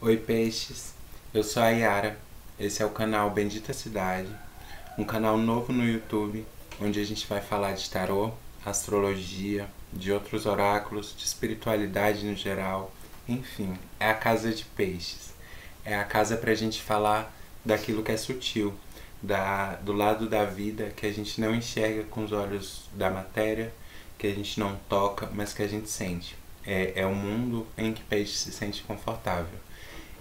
Oi peixes, eu sou a Yara, esse é o canal Bendita Cidade, um canal novo no YouTube, onde a gente vai falar de tarô, astrologia, de outros oráculos, de espiritualidade no geral, enfim, é a casa de peixes, é a casa pra gente falar daquilo que é sutil, do lado da vida que a gente não enxerga com os olhos da matéria, que a gente não toca, mas que a gente sente. É um mundo em que peixe se sente confortável.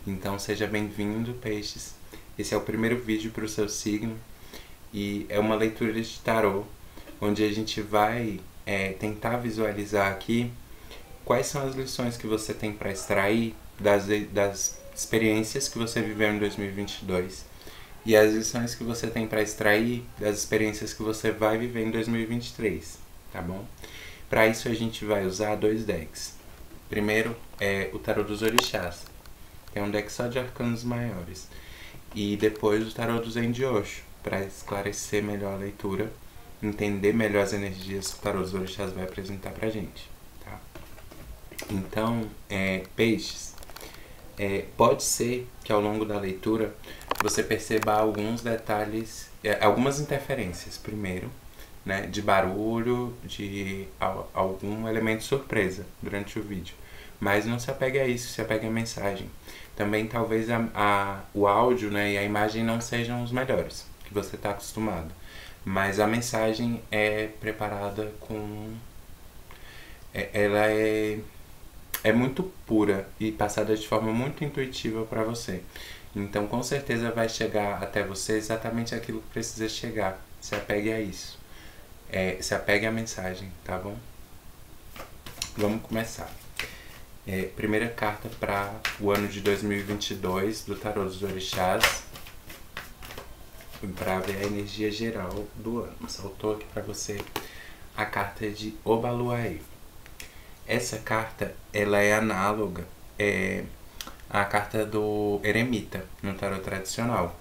Então seja bem-vindo, peixes. Esse é o primeiro vídeo para o seu signo e é uma leitura de tarô, onde a gente vai tentar visualizar aqui quais são as lições que você tem para extrair das experiências que você viveu em 2022 e as lições que você tem para extrair das experiências que você vai viver em 2023, tá bom? Para isso a gente vai usar dois decks. Primeiro é o tarô dos orixás, que é um deck só de arcanos maiores, e depois o tarô do Zen de Osho, para esclarecer melhor a leitura, entender melhor as energias que o tarô dos orixás vai apresentar pra gente, tá? Então, peixes, pode ser que ao longo da leitura você perceba alguns detalhes, algumas interferências, primeiro, né, de barulho, de algum elemento surpresa durante o vídeo. Mas não se apegue a isso, se apegue à mensagem. Também talvez o áudio, né, e a imagem não sejam os melhores que você está acostumado. Mas a mensagem é preparada com... ela é muito pura e passada de forma muito intuitiva para você. Então com certeza vai chegar até você exatamente aquilo que precisa chegar. Se apegue a isso. Se apegue à mensagem, tá bom? Vamos começar. Primeira carta para o ano de 2022 do tarô dos orixás, para ver a energia geral do ano. Saltou aqui para você a carta de Obaluaê. Essa carta, ela é análoga à carta do Eremita no tarô tradicional.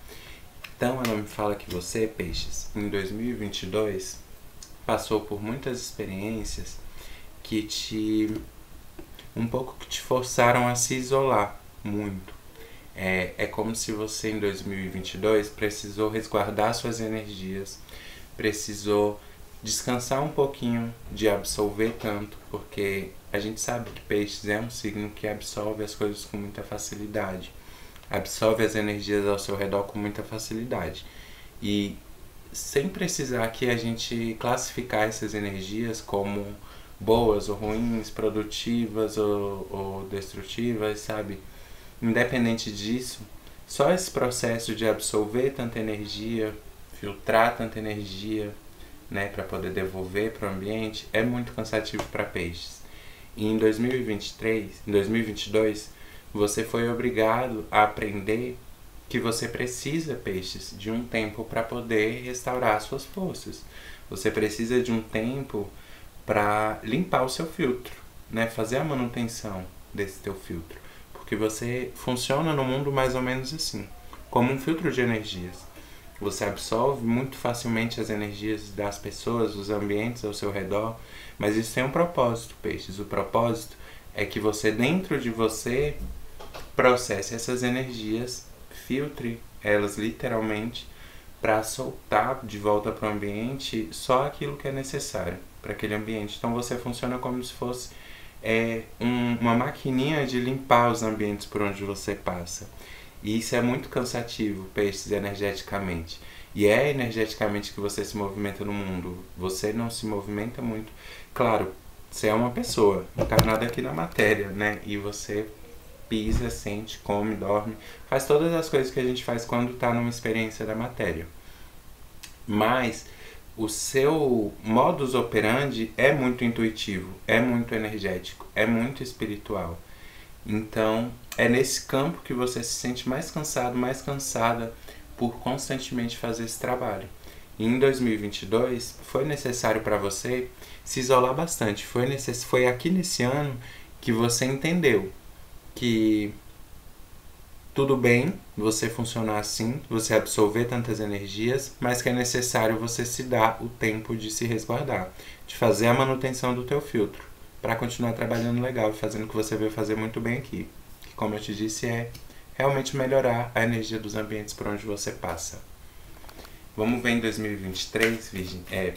Então ela me fala que você, peixes, em 2022 passou por muitas experiências que te forçaram a se isolar muito. É como se você em 2022 precisou resguardar suas energias, precisou descansar um pouquinho de absorver tanto, porque a gente sabe que peixes é um signo que absorve as coisas com muita facilidade, absorve as energias ao seu redor com muita facilidade. E sem precisar que a gente classificar essas energias como boas ou ruins, produtivas ou destrutivas, sabe? Independente disso, só esse processo de absorver tanta energia, filtrar tanta energia, né, para poder devolver para o ambiente, é muito cansativo para peixes. E em 2022, você foi obrigado a aprender que você precisa, peixes, de um tempo para poder restaurar suas forças. Você precisa de um tempo para limpar o seu filtro, né? Fazer a manutenção desse teu filtro. Porque você funciona no mundo mais ou menos assim, como um filtro de energias. Você absorve muito facilmente as energias das pessoas, dos ambientes ao seu redor, mas isso tem um propósito, peixes. O propósito é que você, dentro de você, processe essas energias, filtre elas literalmente, para soltar de volta para o ambiente só aquilo que é necessário para aquele ambiente. Então você funciona como se fosse uma maquininha de limpar os ambientes por onde você passa. E isso é muito cansativo, peixes, energeticamente. E é energeticamente que você se movimenta no mundo. Você não se movimenta muito. Claro, você é uma pessoa encarnada aqui na matéria, né? E você pisa, sente, come, dorme, faz todas as coisas que a gente faz quando está numa experiência da matéria. Mas o seu modus operandi é muito intuitivo, é muito energético, é muito espiritual. Então, é nesse campo que você se sente mais cansado, mais cansada por constantemente fazer esse trabalho. E em 2022, foi necessário para você se isolar bastante. Foi aqui nesse ano que você entendeu que tudo bem você funcionar assim, você absorver tantas energias, mas que é necessário você se dar o tempo de se resguardar, de fazer a manutenção do teu filtro, para continuar trabalhando legal e fazendo o que você veio fazer muito bem aqui. Que, como eu te disse, é realmente melhorar a energia dos ambientes por onde você passa. Vamos ver em 2023,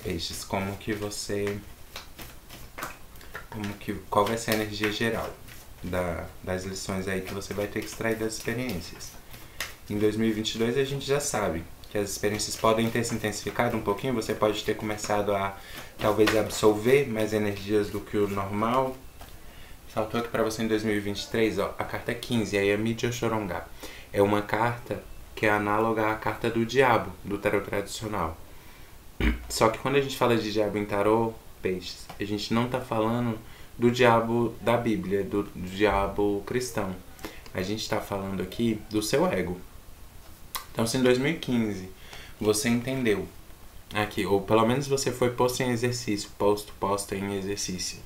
peixes, qual vai ser a energia geral das lições aí que você vai ter que extrair das experiências. Em 2022 a gente já sabe que as experiências podem ter se intensificado um pouquinho, você pode ter começado a talvez absorver mais energias do que o normal. Saltou aqui para você em 2023, ó, a carta 15, aí é Mídia Chorongá. É uma carta que é análoga à carta do diabo, do tarô tradicional. Só que quando a gente fala de diabo em tarô, peixes, a gente não está falando do diabo da Bíblia, do diabo cristão. A gente está falando aqui do seu ego. Então, se em 2015 você entendeu aqui, ou pelo menos você foi posto em exercício, posta em exercício,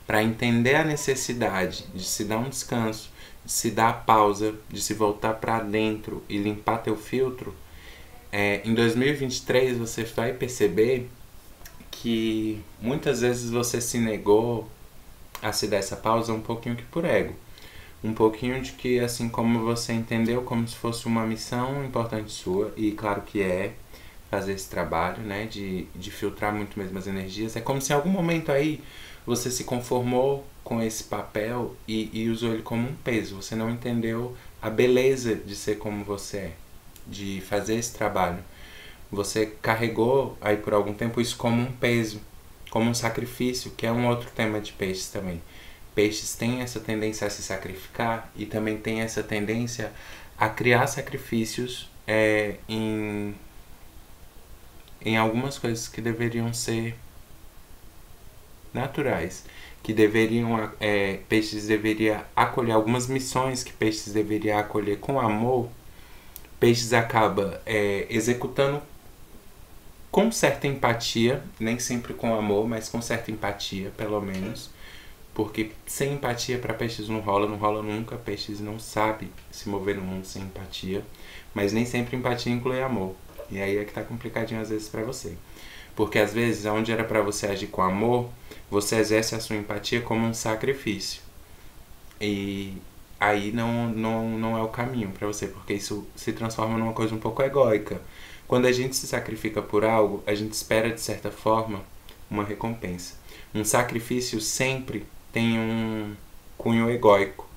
para entender a necessidade de se dar um descanso, de se dar a pausa, de se voltar para dentro e limpar teu filtro, em 2023 você vai perceber que muitas vezes você se negou a se dar essa pausa um pouquinho que por ego. Um pouquinho de que, assim como você entendeu como se fosse uma missão importante sua, e claro que é fazer esse trabalho, né, de filtrar muito mesmo as energias, é como se em algum momento aí você se conformou com esse papel e usou ele como um peso. Você não entendeu a beleza de ser como você é, de fazer esse trabalho. Você carregou aí por algum tempo isso como um peso, como um sacrifício, que é um outro tema de peixes também. Peixes têm essa tendência a se sacrificar e também tem essa tendência a criar sacrifícios em algumas coisas que deveriam ser naturais, que deveriam peixes deveria acolher algumas missões que peixes deveria acolher com amor. Peixes acaba executando com certa empatia, nem sempre com amor, mas com certa empatia, pelo menos. Porque sem empatia para peixes não rola nunca. Peixes não sabe se mover no mundo sem empatia. Mas nem sempre empatia inclui amor. E aí é que tá complicadinho às vezes para você. Porque às vezes, onde era para você agir com amor, você exerce a sua empatia como um sacrifício. E aí não é o caminho para você, porque isso se transforma numa coisa um pouco egóica. Quando a gente se sacrifica por algo, a gente espera, de certa forma, uma recompensa. Um sacrifício sempre tem um cunho egóico.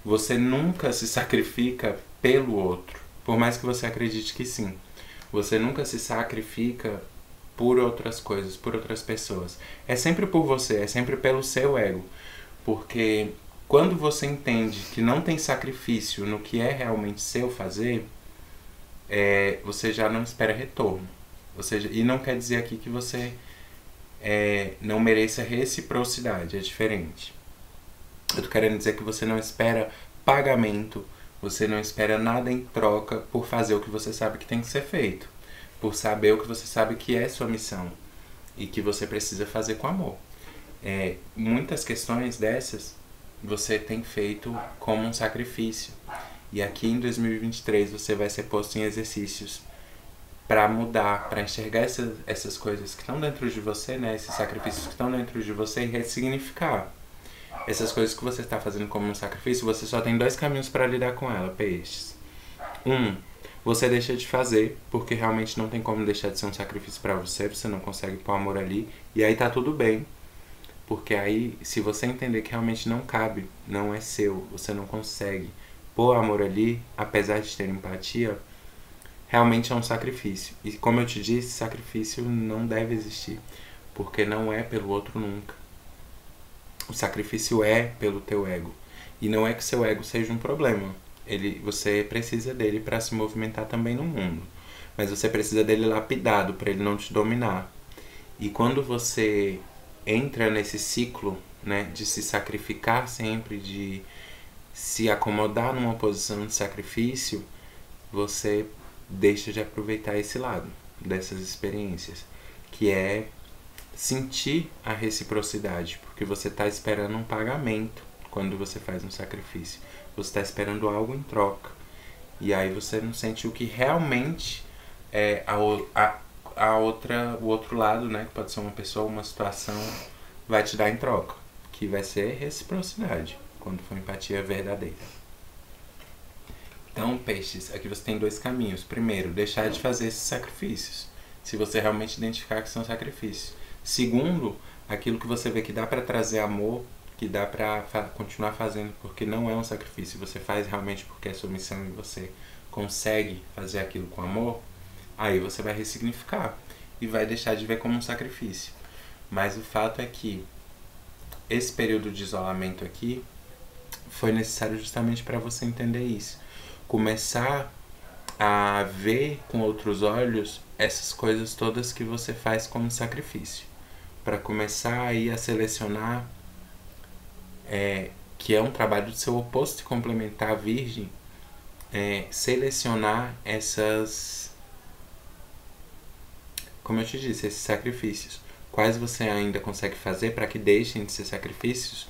Você nunca se sacrifica pelo outro, por mais que você acredite que sim. Você nunca se sacrifica por outras coisas, por outras pessoas. É sempre por você, é sempre pelo seu ego. Porque quando você entende que não tem sacrifício no que é realmente seu fazer, você já não espera retorno. E não quer dizer aqui que você não mereça reciprocidade, é diferente. Eu tô querendo dizer que você não espera pagamento, você não espera nada em troca por fazer o que você sabe que tem que ser feito, por saber o que você sabe que é sua missão e que você precisa fazer com amor. Muitas questões dessas você tem feito como um sacrifício, e aqui em 2023 você vai ser posto em exercícios para mudar, para enxergar essas coisas que estão dentro de você, né? Esses sacrifícios que estão dentro de você, e ressignificar essas coisas que você está fazendo como um sacrifício. Você só tem 2 caminhos para lidar com ela, peixes. Você deixa de fazer, porque realmente não tem como deixar de ser um sacrifício para você, você não consegue pôr amor ali, e aí tá tudo bem. Porque aí, se você entender que realmente não cabe, não é seu, você não consegue pôr amor ali, apesar de ter empatia, realmente é um sacrifício. E como eu te disse, sacrifício não deve existir, porque não é pelo outro nunca. O sacrifício é pelo teu ego. E não é que seu ego seja um problema. Você precisa dele para se movimentar também no mundo. Mas você precisa dele lapidado, para ele não te dominar. E quando você entra nesse ciclo, né, de se sacrificar sempre, de se acomodar numa posição de sacrifício, você deixa de aproveitar esse lado dessas experiências, que é sentir a reciprocidade, porque você está esperando um pagamento quando você faz um sacrifício. Você está esperando algo em troca. E aí você não sente o que realmente é o outro lado, né, que pode ser uma pessoa, uma situação, vai te dar em troca, que vai ser reciprocidade, quando for empatia verdadeira. Então, peixes, aqui você tem dois caminhos. Primeiro, deixar de fazer esses sacrifícios, se você realmente identificar que são sacrifícios. Segundo, aquilo que você vê que dá para trazer amor, que dá para continuar fazendo porque não é um sacrifício, você faz realmente porque é sua missão e você consegue fazer aquilo com amor, aí você vai ressignificar e vai deixar de ver como um sacrifício. Mas o fato é que esse período de isolamento aqui foi necessário justamente para você entender isso. Começar a ver com outros olhos essas coisas todas que você faz como sacrifício. Para começar aí a selecionar, que é um trabalho do seu oposto e complementar a Virgem, selecionar essas, como eu te disse, esses sacrifícios. Quais você ainda consegue fazer para que deixem de ser sacrifícios,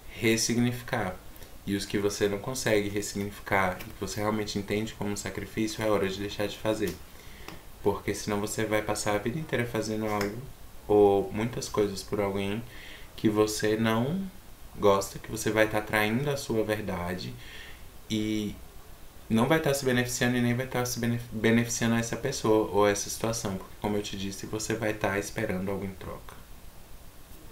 ressignificar. E os que você não consegue ressignificar e que você realmente entende como um sacrifício, é hora de deixar de fazer. Porque senão você vai passar a vida inteira fazendo algo ou muitas coisas por alguém que você não gosta, que você vai estar traindo a sua verdade e não vai estar se beneficiando e nem vai estar se beneficiando a essa pessoa ou essa situação. Porque, como eu te disse, você vai estar esperando algo em troca.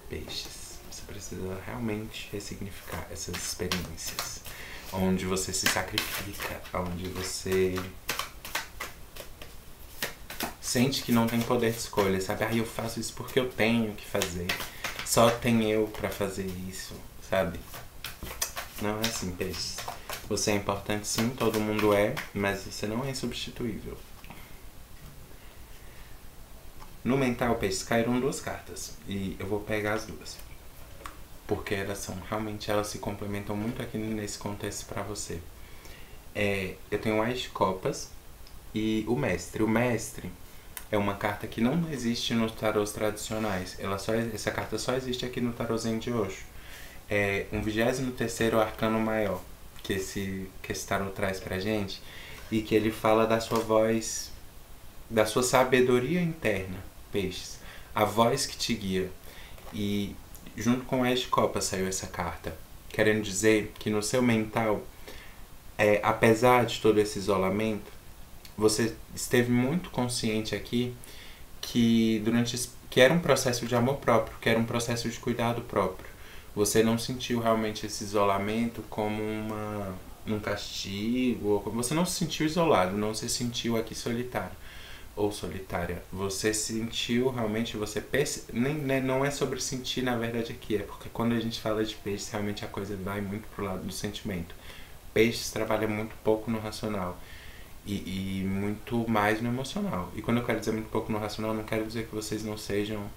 Peixes. Você precisa realmente ressignificar essas experiências. Onde você se sacrifica, onde você sente que não tem poder de escolha, sabe? Eu faço isso porque eu tenho que fazer. Só tem eu pra fazer isso, sabe? Não é assim, peixes. Você é importante sim, todo mundo é, mas você não é insubstituível. No mental, peixes, caíram duas cartas. E eu vou pegar as duas. Porque elas se complementam muito aqui nesse contexto pra você. Eu tenho o As de Copas e o Mestre. O Mestre é uma carta que não existe nos tarôs tradicionais. Essa carta só existe aqui no tarô Zen de Osho. É um 23º arcano maior que esse tarô traz pra gente, e que ele fala da sua voz, da sua sabedoria interna, peixes. A voz que te guia. E junto com o As de Copas saiu essa carta, querendo dizer que no seu mental, apesar de todo esse isolamento, você esteve muito consciente aqui que que era um processo de amor próprio, que era um processo de cuidado próprio. Você não sentiu realmente esse isolamento como um castigo, ou você não se sentiu isolado, não se sentiu aqui solitário ou solitária. Você sentiu realmente, não é sobre sentir na verdade aqui, é porque quando a gente fala de peixes, realmente a coisa vai muito pro lado do sentimento. Peixes trabalha muito pouco no racional. E muito mais no emocional. E quando eu quero dizer muito pouco no racional, não quero dizer que vocês não sejam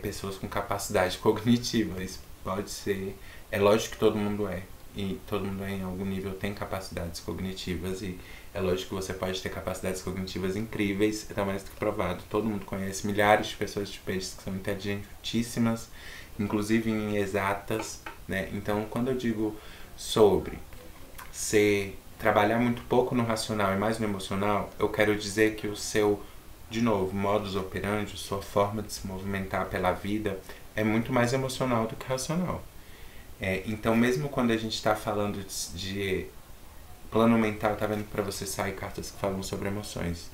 pessoas com capacidade cognitiva. Isso pode ser... É lógico que todo mundo é. E todo mundo em algum nível tem capacidades cognitivas. E é lógico que você pode ter capacidades cognitivas incríveis. É mais do que provado. Todo mundo conhece milhares de pessoas de peixes que são inteligentíssimas, inclusive em exatas, né? Então, quando eu digo sobre trabalhar muito pouco no racional e mais no emocional, eu quero dizer que o seu, de novo, modus operandi, sua forma de se movimentar pela vida é muito mais emocional do que racional. Então, mesmo quando a gente está falando de plano mental, tá vendo que para você sair cartas que falam sobre emoções.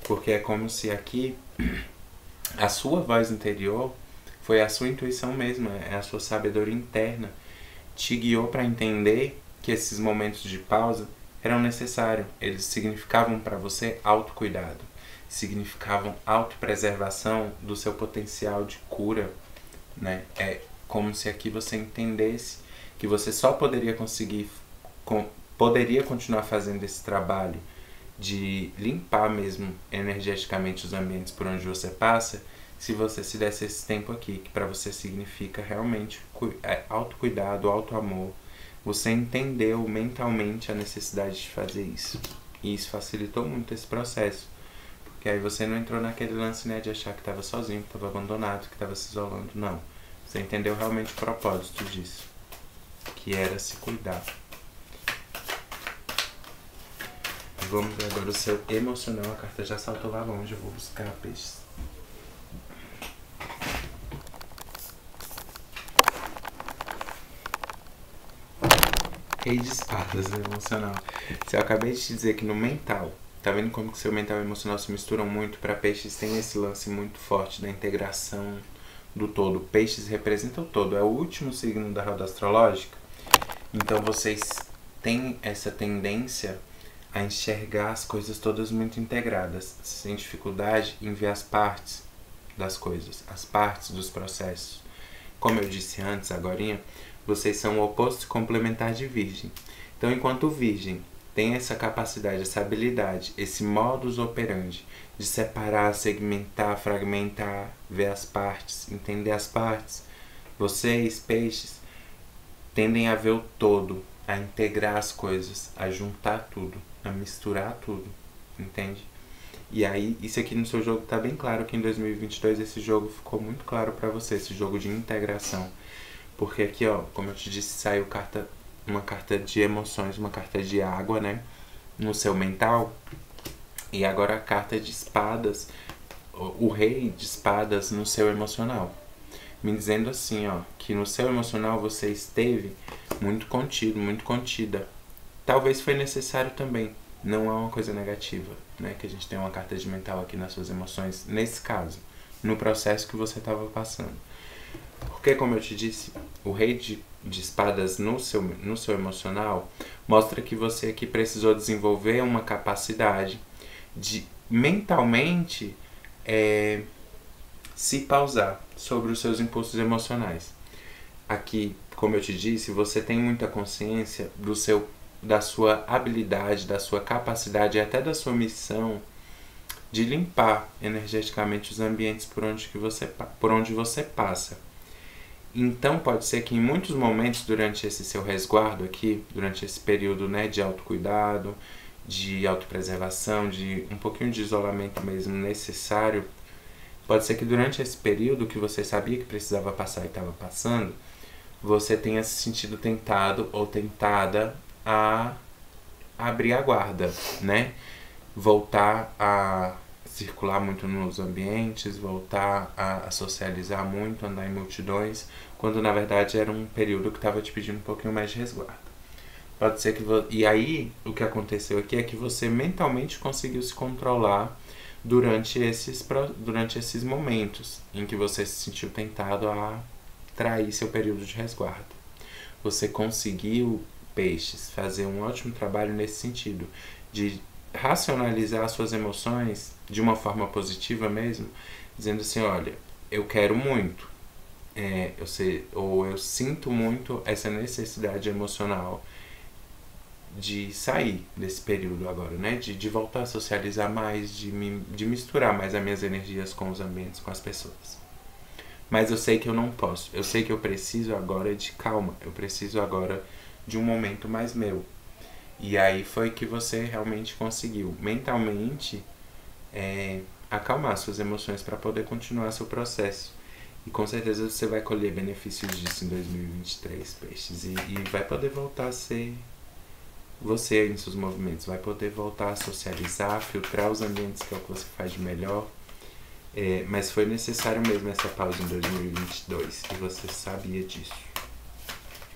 Porque é como se aqui a sua voz interior foi a sua intuição mesmo, é a sua sabedoria interna, te guiou para entender que esses momentos de pausa eram necessários. Eles significavam para você autocuidado, significavam autopreservação do seu potencial de cura, né? É como se aqui você entendesse que você só poderia continuar fazendo esse trabalho de limpar mesmo energeticamente os ambientes por onde você passa, se você se desse esse tempo aqui, que para você significa realmente autocuidado, autoamor. Você entendeu mentalmente a necessidade de fazer isso. E isso facilitou muito esse processo. Porque aí você não entrou naquele lance, né, de achar que estava sozinho, que estava abandonado, que estava se isolando. Não. Você entendeu realmente o propósito disso. Que era se cuidar. E vamos ver agora o seu emocional. A carta já saltou lá longe. Eu vou buscar peixes. Rei de espadas no emocional. Se eu acabei de te dizer que no mental, tá vendo como que seu mental e emocional se misturam muito? Para peixes tem esse lance muito forte da integração do todo. Peixes representa o todo, é o último signo da roda astrológica. Então vocês têm essa tendência a enxergar as coisas todas muito integradas, sem dificuldade em ver as partes das coisas, as partes dos processos. Como eu disse antes, agorinha, vocês são o oposto complementar de Virgem. Então, enquanto Virgem tem essa capacidade, essa habilidade, esse modus operandi de separar, segmentar, fragmentar, ver as partes, entender as partes, vocês, peixes, tendem a ver o todo, a integrar as coisas, a juntar tudo, a misturar tudo, entende? E aí, isso aqui no seu jogo tá bem claro que em 2022 esse jogo ficou muito claro pra você, esse jogo de integração. Porque aqui, ó, como eu te disse, saiu uma carta de emoções, uma carta de água, né? No seu mental. E agora a carta de espadas, o rei de espadas no seu emocional. Me dizendo assim, ó, que no seu emocional você esteve muito contido, muito contida. Talvez foi necessário também. Não é uma coisa negativa, né? Que a gente tem uma carta de mental aqui nas suas emoções, nesse caso, no processo que você estava passando. Porque, como eu te disse, o rei de espadas no seu emocional mostra que você aqui precisou desenvolver uma capacidade de mentalmente se pausar sobre os seus impulsos emocionais. Aqui, como eu te disse, você tem muita consciência da sua habilidade, da sua capacidade e até da sua missão de limpar energeticamente os ambientes por onde você passa. Então pode ser que em muitos momentos durante esse seu resguardo aqui, durante esse período, né, de autocuidado, de autopreservação, de um pouquinho de isolamento mesmo necessário, pode ser que durante esse período que você sabia que precisava passar e estava passando, você tenha se sentido tentado ou tentada a abrir a guarda, né? Voltar a circular muito nos ambientes, voltar a socializar muito, andar em multidões, quando na verdade era um período que estava te pedindo um pouquinho mais de resguardo. Pode ser que e aí o que aconteceu aqui é que você mentalmente conseguiu se controlar durante esses momentos em que você se sentiu tentado a trair seu período de resguardo. Você conseguiu, peixes, fazer um ótimo trabalho nesse sentido, de racionalizar suas emoções de uma forma positiva mesmo, dizendo assim, olha, eu quero muito, eu sinto muito essa necessidade emocional de sair desse período agora, né? De voltar a socializar mais, de misturar mais as minhas energias com os ambientes, com as pessoas. Mas eu sei que eu não posso, eu sei que eu preciso agora de calma, eu preciso agora de um momento mais meu. E aí foi que você realmente conseguiu mentalmente acalmar suas emoções para poder continuar seu processo. E com certeza você vai colher benefícios disso em 2023, peixes. E vai poder voltar a ser você em seus movimentos. Vai poder voltar a socializar, filtrar os ambientes, que é o que você faz de melhor. Mas foi necessário mesmo essa pausa em 2022. E você sabia disso.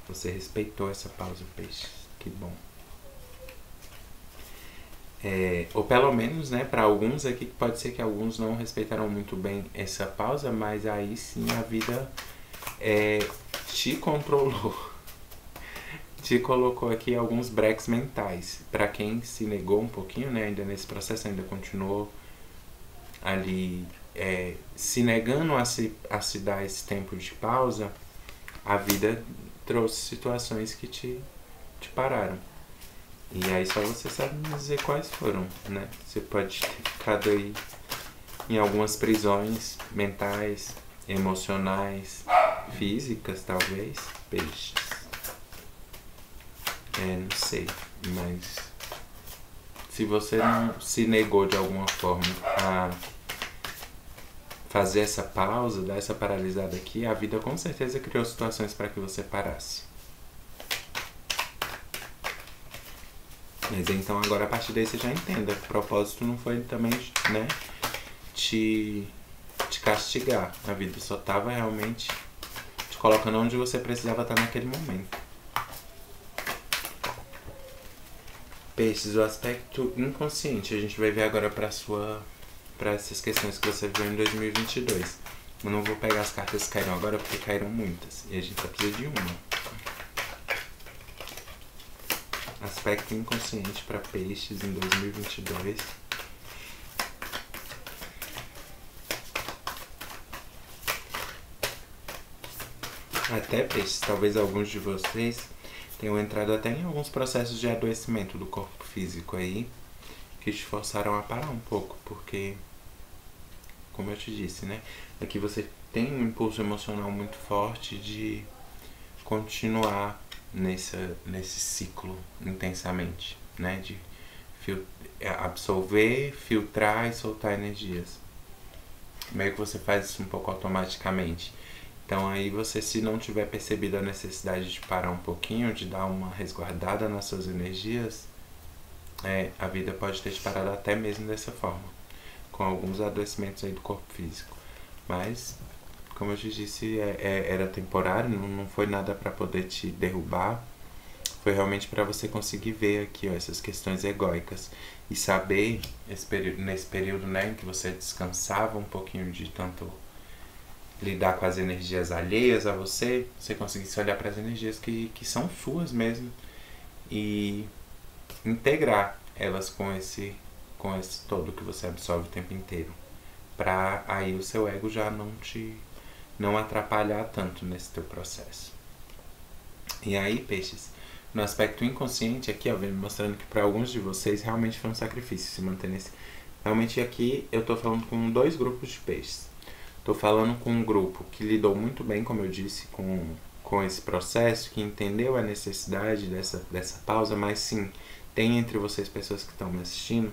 Você respeitou essa pausa, peixes. Que bom. Ou pelo menos, né, para alguns aqui, pode ser que alguns não respeitaram muito bem essa pausa, mas aí sim a vida te controlou, te colocou aqui alguns breaks mentais. Para quem se negou um pouquinho, né, ainda nesse processo, ainda continuou ali se negando a se dar esse tempo de pausa, a vida trouxe situações que te pararam. E aí só você sabe me dizer quais foram, né? Você pode ter ficado aí em algumas prisões mentais, emocionais, físicas talvez, peixes. Não sei, mas se você não se negou de alguma forma a fazer essa pausa, dar essa paralisada aqui, a vida com certeza criou situações para que você parasse. Mas então agora a partir daí você já entenda. O propósito não foi também, né, te castigar. A vida só estava realmente te colocando onde você precisava estar naquele momento. Peixes, o aspecto inconsciente, a gente vai ver agora para essas questões que você viu em 2022. Eu não vou pegar as cartas que caíram agora porque caíram muitas e a gente só precisa de uma. Aspecto inconsciente para peixes em 2022. Até peixes, talvez alguns de vocês tenham entrado até em alguns processos de adoecimento do corpo físico aí, que te forçaram a parar um pouco, porque, como eu te disse, né? Aqui você tem um impulso emocional muito forte de continuar nesse ciclo intensamente, né? De absorver, filtrar e soltar energias. Meio que você faz isso um pouco automaticamente. Então aí você, se não tiver percebido a necessidade de parar um pouquinho, de dar uma resguardada nas suas energias, a vida pode ter te parado até mesmo dessa forma, com alguns adoecimentos aí do corpo físico. Mas, como eu te disse, era temporário, não foi nada para poder te derrubar. Foi realmente para você conseguir ver aqui, ó, essas questões egóicas e saber, nesse período, né, em que você descansava um pouquinho de tanto lidar com as energias alheias a você, você conseguisse olhar para as energias que são suas mesmo e integrar elas com esse todo que você absorve o tempo inteiro, para aí o seu ego já não atrapalhar tanto nesse teu processo. E aí, peixes, no aspecto inconsciente aqui, ó, vem mostrando que para alguns de vocês realmente foi um sacrifício se manter nesse. Realmente aqui eu tô falando com dois grupos de peixes. Tô falando com um grupo que lidou muito bem, como eu disse, com esse processo, que entendeu a necessidade dessa pausa, mas sim, tem entre vocês pessoas que estão me assistindo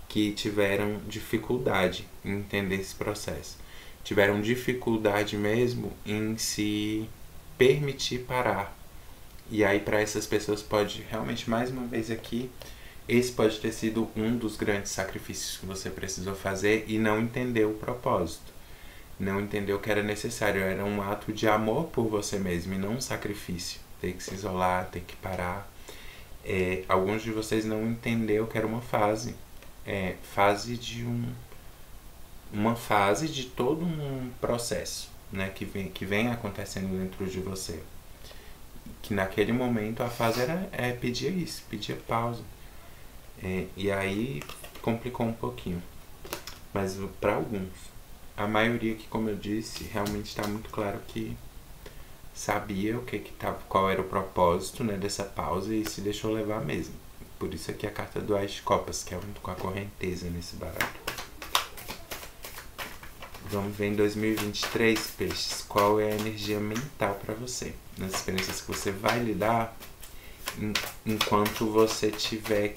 que tiveram dificuldade em entender esse processo. Tiveram dificuldade mesmo em se permitir parar. E aí para essas pessoas pode, realmente, mais uma vez aqui, esse pode ter sido um dos grandes sacrifícios que você precisou fazer e não entendeu o propósito. Não entendeu que era necessário, era um ato de amor por você mesmo e não um sacrifício. Ter que se isolar, ter que parar. Alguns de vocês não entenderam que era uma fase. Uma fase de todo um processo, né, que vem acontecendo dentro de você. Que naquele momento a fase era pedir isso, pedir pausa. E aí complicou um pouquinho. Mas para alguns, a maioria que, como eu disse, realmente está muito claro que sabia qual era o propósito, né, dessa pausa e se deixou levar mesmo. Por isso aqui a carta do Ás de Copas, que é junto com a correnteza nesse baralho. Vamos ver em 2023, peixes, qual é a energia mental para você, nas experiências que você vai lidar enquanto você tiver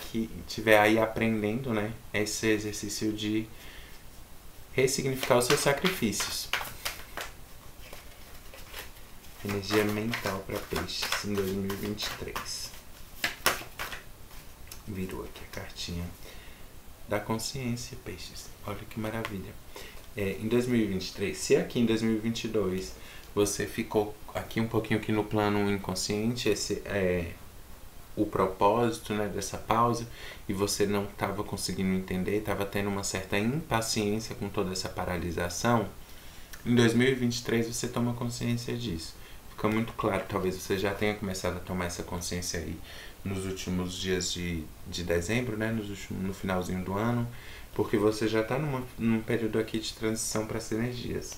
aí aprendendo, né, esse exercício de ressignificar os seus sacrifícios. Energia mental para peixes em 2023. Virou aqui a cartinha da consciência, peixes. Olha que maravilha. Em 2023, se aqui em 2022 você ficou aqui um pouquinho aqui no plano inconsciente, esse o propósito, né, dessa pausa, e você não estava conseguindo entender, estava tendo uma certa impaciência com toda essa paralisação, em 2023 você toma consciência disso. Fica muito claro, talvez você já tenha começado a tomar essa consciência aí nos últimos dias de dezembro, né, no finalzinho do ano, porque você já está num período aqui de transição para as energias.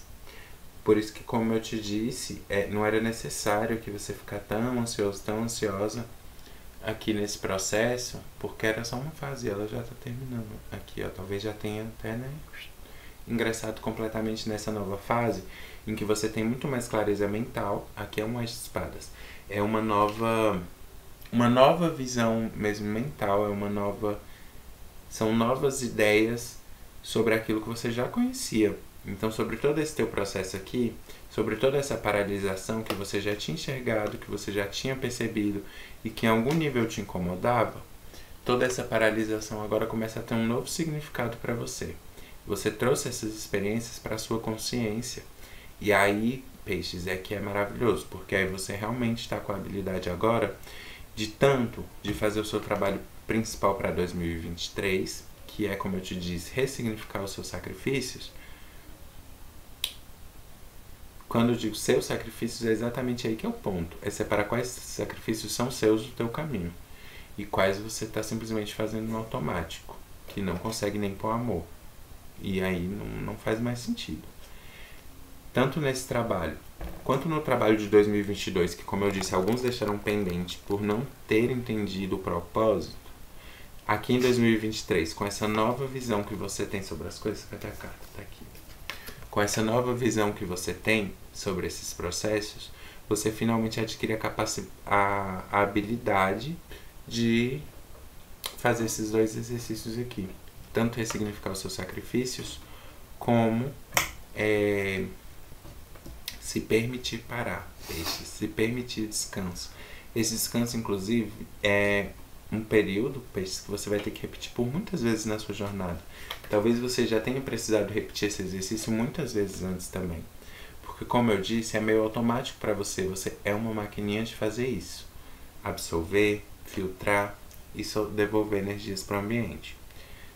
Por isso que, como eu te disse, não era necessário que você ficar tão ansioso, tão ansiosa aqui nesse processo, porque era só uma fase, ela já está terminando. Aqui, ó, talvez já tenha até, né, ingressado completamente nessa nova fase, em que você tem muito mais clareza mental. Aqui é um Ás de Espadas. É uma nova visão mesmo mental, são novas ideias sobre aquilo que você já conhecia. Então, sobre todo esse teu processo aqui, sobre toda essa paralisação que você já tinha enxergado, que você já tinha percebido e que em algum nível te incomodava, toda essa paralisação agora começa a ter um novo significado para você. Você trouxe essas experiências para a sua consciência. E aí, peixes, que é maravilhoso, porque aí você realmente está com a habilidade agora de fazer o seu trabalho principal para 2023, que é, como eu te disse, ressignificar os seus sacrifícios. Quando eu digo seus sacrifícios, é exatamente aí que é o ponto. É separar quais sacrifícios são seus do teu caminho e quais você está simplesmente fazendo no automático, que não consegue nem pôr amor. E aí não faz mais sentido. Tanto nesse trabalho, quanto no trabalho de 2022, que, como eu disse, alguns deixaram pendente por não ter entendido o propósito, aqui em 2023, com essa nova visão que você tem sobre as coisas, cadê a carta? Tá aqui. Com essa nova visão que você tem sobre esses processos, você finalmente adquire a habilidade de fazer esses dois exercícios aqui. Tanto ressignificar os seus sacrifícios, como se permitir parar, se permitir descanso. Esse descanso, inclusive, é um período, peixes, que você vai ter que repetir por muitas vezes na sua jornada. Talvez você já tenha precisado repetir esse exercício muitas vezes antes também. Porque, como eu disse, é meio automático para você. Você é uma maquininha de fazer isso. Absorver, filtrar e devolver energias para o ambiente.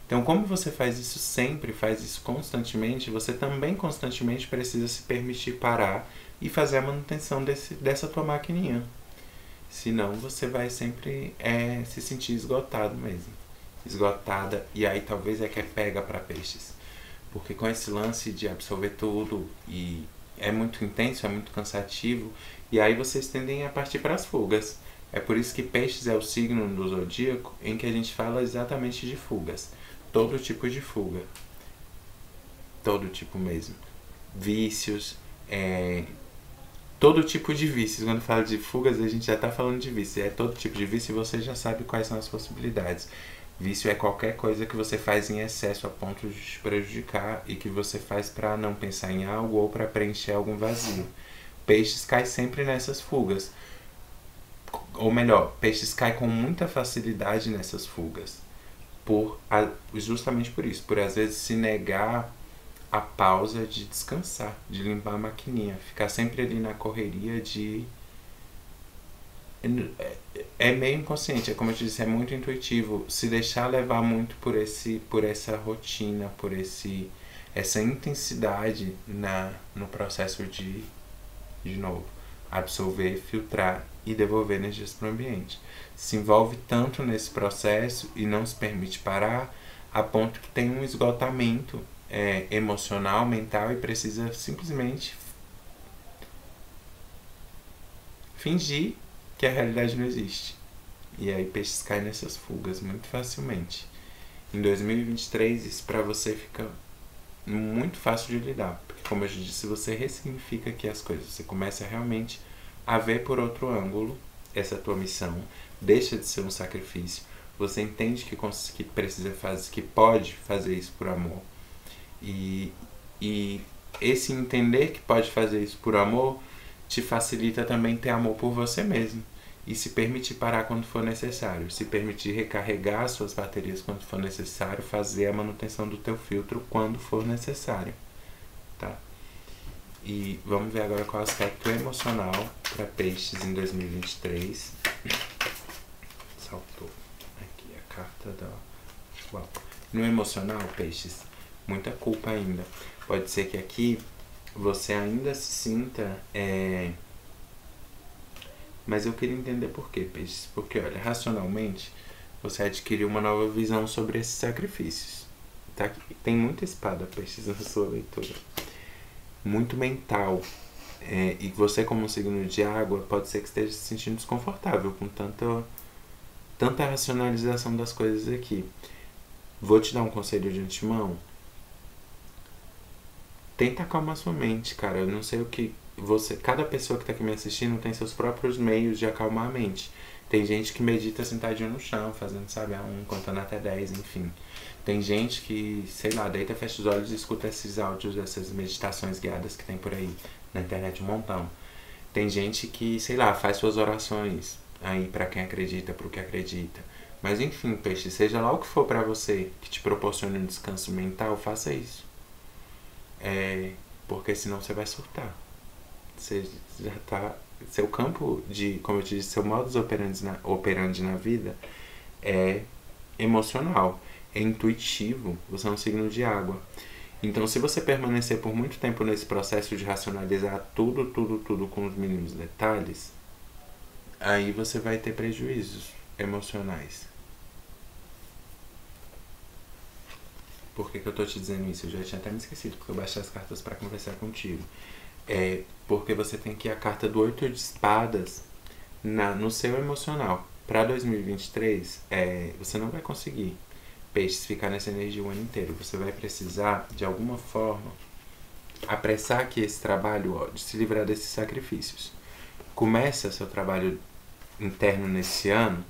Então, como você faz isso sempre, faz isso constantemente, você também constantemente precisa se permitir parar e fazer a manutenção dessa tua maquininha. Senão você vai sempre se sentir esgotado mesmo. Esgotada, e aí talvez é que pega para peixes. Porque com esse lance de absorver tudo, e é muito intenso, é muito cansativo, e aí vocês tendem a partir para as fugas. É por isso que peixes é o signo do zodíaco em que a gente fala exatamente de fugas. Todo tipo de fuga. Todo tipo mesmo. Vícios, todo tipo de vícios. Quando fala de fugas, a gente já está falando de vício. É todo tipo de vício e você já sabe quais são as possibilidades. Vício é qualquer coisa que você faz em excesso a ponto de te prejudicar e que você faz para não pensar em algo ou para preencher algum vazio. Peixes cai sempre nessas fugas. Ou melhor, peixes cai com muita facilidade nessas fugas. Justamente por isso, por às vezes se negar a pausa de descansar, de limpar a maquininha, ficar sempre ali na correria de... É meio inconsciente, é como eu te disse, é muito intuitivo, se deixar levar muito por essa rotina, por essa intensidade no processo de novo, absorver, filtrar e devolver energias para o ambiente. Se envolve tanto nesse processo e não se permite parar, a ponto que tem um esgotamento emocional, mental, e precisa simplesmente fingir que a realidade não existe. E aí peixes caem nessas fugas muito facilmente. Em 2023 isso para você fica muito fácil de lidar, porque, como eu já disse, você ressignifica aqui as coisas, você começa realmente a ver por outro ângulo essa tua missão, deixa de ser um sacrifício, você entende que precisa fazer, que pode fazer isso por amor, e esse entender que pode fazer isso por amor te facilita também ter amor por você mesmo e se permitir parar quando for necessário, se permitir recarregar suas baterias quando for necessário, fazer a manutenção do teu filtro quando for necessário, tá? E vamos ver agora qual é o aspecto emocional para peixes em 2023. Saltou aqui a carta da... Uau. No emocional, peixes, muita culpa ainda. Pode ser que aqui você ainda se sinta... Mas eu queria entender por quê, peixes. Porque, olha, racionalmente, você adquiriu uma nova visão sobre esses sacrifícios. Tá? Tem muita espada, peixes, na sua leitura. Muito mental. E você, como um signo de água, pode ser que esteja se sentindo desconfortável com tanta racionalização das coisas aqui. Vou te dar um conselho de antemão. Tenta acalmar sua mente, cara. Eu não sei o que cada pessoa que está aqui me assistindo tem seus próprios meios de acalmar a mente. Tem gente que medita sentadinho no chão, fazendo, sabe, contando até 10, enfim. Tem gente que, sei lá, deita, fecha os olhos e escuta esses áudios, essas meditações guiadas que tem por aí, na internet um montão. Tem gente que, sei lá, faz suas orações aí pra quem acredita, pro que acredita. Mas enfim, peixe, seja lá o que for pra você que te proporcione um descanso mental, faça isso. Porque senão você vai surtar. Você já tá seu campo de, como eu te disse, seu modus operandi na vida é emocional, é intuitivo, você é um signo de água. Então, se você permanecer por muito tempo nesse processo de racionalizar tudo com os mínimos detalhes, aí você vai ter prejuízos emocionais. Por que eu tô te dizendo isso? Eu já tinha até me esquecido, porque eu baixei as cartas para conversar contigo. É porque você tem aqui a carta do 8 de espadas no seu emocional. Para 2023, você não vai conseguir, peixes, ficar nessa energia o ano inteiro. Você vai precisar, de alguma forma, apressar aqui esse trabalho de se livrar desses sacrifícios. Começa seu trabalho interno nesse ano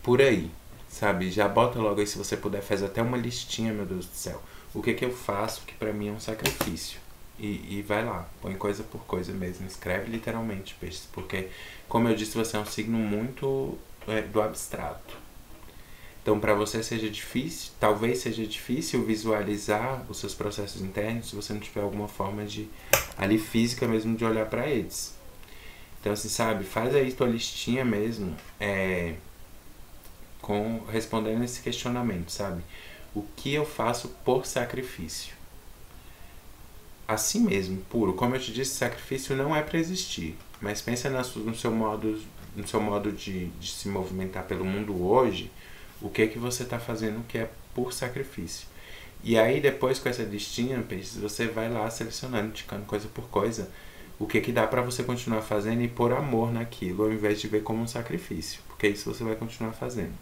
por aí, sabe? Já bota logo aí, se você puder, faz até uma listinha, meu Deus do céu. O que eu faço que pra mim é um sacrifício? E vai lá, põe coisa por coisa mesmo. Escreve literalmente, peixes, porque, como eu disse, você é um signo muito do abstrato. Então, para você seja difícil, talvez seja difícil visualizar os seus processos internos se você não tiver alguma forma de, ali física mesmo, de olhar para eles. Então, assim, sabe, faz aí tua listinha mesmo, respondendo esse questionamento, sabe? O que eu faço por sacrifício? Assim mesmo, puro. Como eu te disse, sacrifício não é para existir. Mas pensa no seu modo de se movimentar pelo mundo hoje, o que você está fazendo que é por sacrifício. E aí depois com essa listinha, peixes, você vai lá selecionando, ticando coisa por coisa, o que dá para você continuar fazendo e pôr amor naquilo, ao invés de ver como um sacrifício. Porque isso você vai continuar fazendo.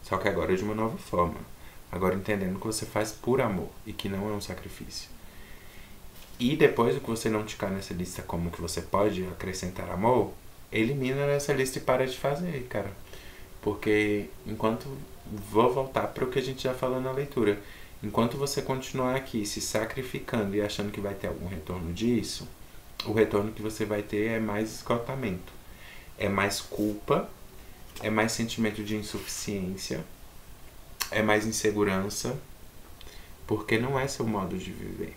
Só que agora de uma nova forma. Agora entendendo que você faz por amor e que não é um sacrifício. E depois, o que você não ticar nessa lista como que você pode acrescentar amor, elimina nessa lista e para de fazer, cara. Porque enquanto... Vou voltar para o que a gente já falou na leitura. Enquanto você continuar aqui se sacrificando e achando que vai ter algum retorno disso, o retorno que você vai ter é mais esgotamento. É mais culpa, é mais sentimento de insuficiência, é mais insegurança, porque não é seu modo de viver.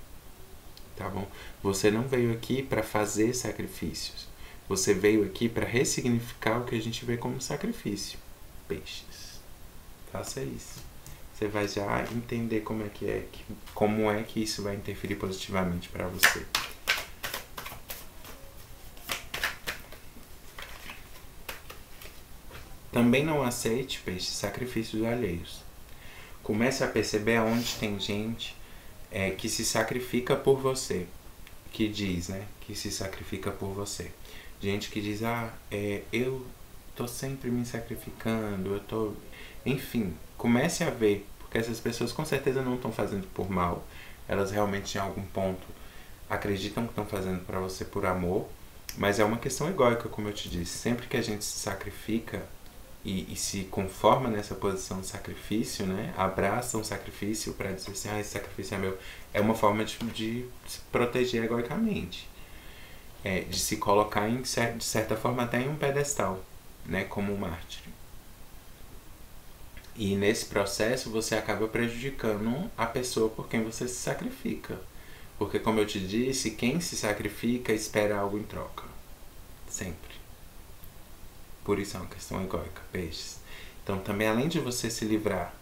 Tá bom? Você não veio aqui para fazer sacrifícios. Você veio aqui para ressignificar o que a gente vê como sacrifício. Peixes. Faça isso. Você vai já entender como é que isso vai interferir positivamente para você. Também não aceite, peixe, sacrifícios alheios. Comece a perceber aonde tem gente que se sacrifica por você. Que diz, né? Que se sacrifica por você. Gente que diz, eu tô sempre me sacrificando, eu tô... Enfim, comece a ver, porque essas pessoas com certeza não estão fazendo por mal. Elas realmente em algum ponto acreditam que estão fazendo para você por amor, mas é uma questão egóica, como eu te disse. Sempre que a gente se sacrifica e se conforma nessa posição de sacrifício, né? Abraça um sacrifício para dizer assim, esse sacrifício é meu, é uma forma de se proteger egoicamente, de se colocar de certa forma até em um pedestal, né? Como um mártir. E nesse processo você acaba prejudicando a pessoa por quem você se sacrifica. Porque, como eu te disse, quem se sacrifica espera algo em troca. Sempre. Por isso é uma questão egóica, peixes. Então, também, além de você se livrar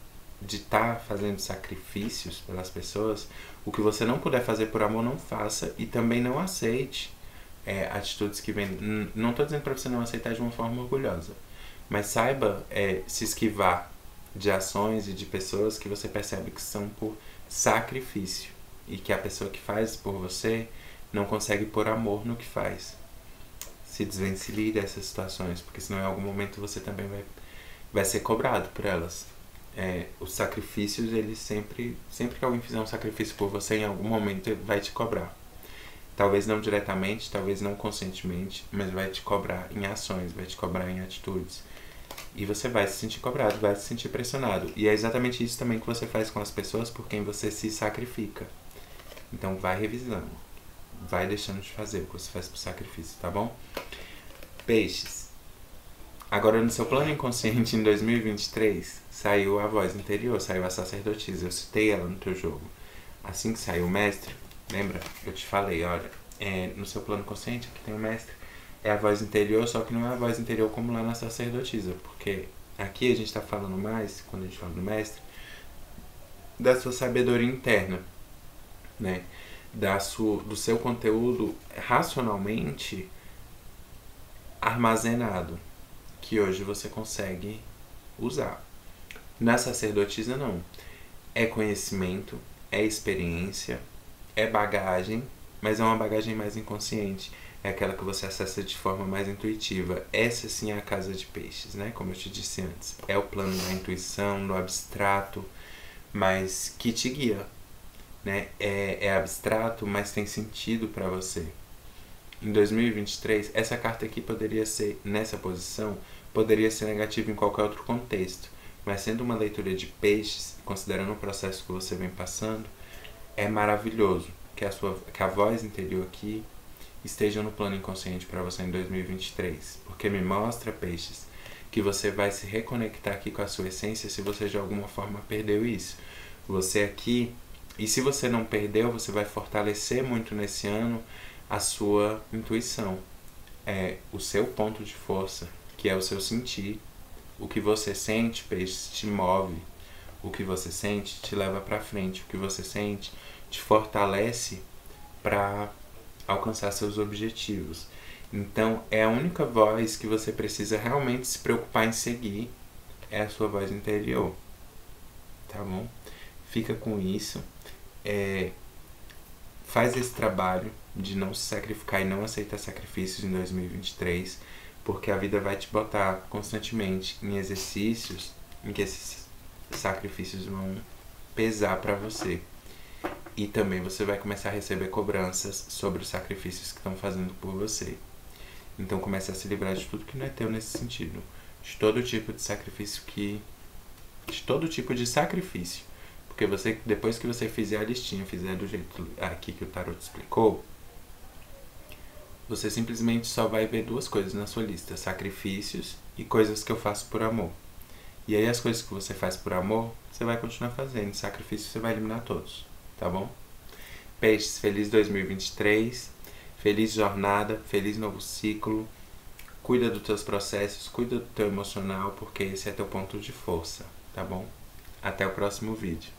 de estar fazendo sacrifícios pelas pessoas, o que você não puder fazer por amor, não faça. E também não aceite atitudes que vêm... Não estou dizendo para você não aceitar de uma forma orgulhosa. Mas saiba se esquivar de ações e de pessoas que você percebe que são por sacrifício. E que a pessoa que faz por você não consegue pôr amor no que faz. Se desvencilhe dessas situações, porque senão em algum momento você também vai ser cobrado por elas. Os sacrifícios, eles sempre que alguém fizer um sacrifício por você, em algum momento ele vai te cobrar. Talvez não diretamente, talvez não conscientemente, mas vai te cobrar em ações, vai te cobrar em atitudes. E você vai se sentir cobrado, vai se sentir pressionado. E é exatamente isso também que você faz com as pessoas por quem você se sacrifica. Então vai revisando. Vai deixando de fazer o que você faz por sacrifício, tá bom? Peixes. Agora no seu plano inconsciente em 2023, saiu a voz interior, saiu a sacerdotisa. Eu citei ela no teu jogo. Assim que saiu o mestre, lembra? Eu te falei, olha, no seu plano consciente, aqui tem o mestre. é a voz interior, só que não é a voz interior como lá na sacerdotisa, porque aqui a gente está falando mais, quando a gente fala do mestre, da sua sabedoria interna, né? Do seu conteúdo racionalmente armazenado, que hoje você consegue usar. Na sacerdotisa não. É conhecimento, é experiência, é bagagem, mas é uma bagagem mais inconsciente. É aquela que você acessa de forma mais intuitiva. Essa sim é a casa de peixes, né? Como eu te disse antes. É o plano da intuição, do abstrato, mas que te guia, né? É abstrato, mas tem sentido para você. Em 2023, essa carta aqui poderia ser, nessa posição, poderia ser negativa em qualquer outro contexto. Mas sendo uma leitura de peixes, considerando o processo que você vem passando, é maravilhoso que a voz interior aqui esteja no plano inconsciente para você em 2023. Porque me mostra, peixes, que você vai se reconectar aqui com a sua essência se você de alguma forma perdeu isso. Você aqui, e se você não perdeu, você vai fortalecer muito nesse ano a sua intuição. É o seu ponto de força, que é o seu sentir. O que você sente, peixe, te move. O que você sente te leva para frente. O que você sente te fortalece para alcançar seus objetivos. Então, é a única voz que você precisa realmente se preocupar em seguir, é a sua voz interior. Tá bom? Fica com isso. Faz esse trabalho de não se sacrificar e não aceitar sacrifícios em 2023, porque a vida vai te botar constantemente em exercícios em que esses sacrifícios vão pesar para você. E também você vai começar a receber cobranças sobre os sacrifícios que estão fazendo por você. Então comece a se livrar de tudo que não é teu nesse sentido. De todo tipo de sacrifício Porque você, depois que você fizer a listinha, fizer do jeito aqui que o tarot explicou, você simplesmente só vai ver duas coisas na sua lista: sacrifícios e coisas que eu faço por amor. E aí as coisas que você faz por amor, você vai continuar fazendo. Sacrifício você vai eliminar todos, tá bom? Peixes, feliz 2023, feliz jornada, feliz novo ciclo. Cuida dos teus processos, cuida do teu emocional, porque esse é teu ponto de força, tá bom? Até o próximo vídeo.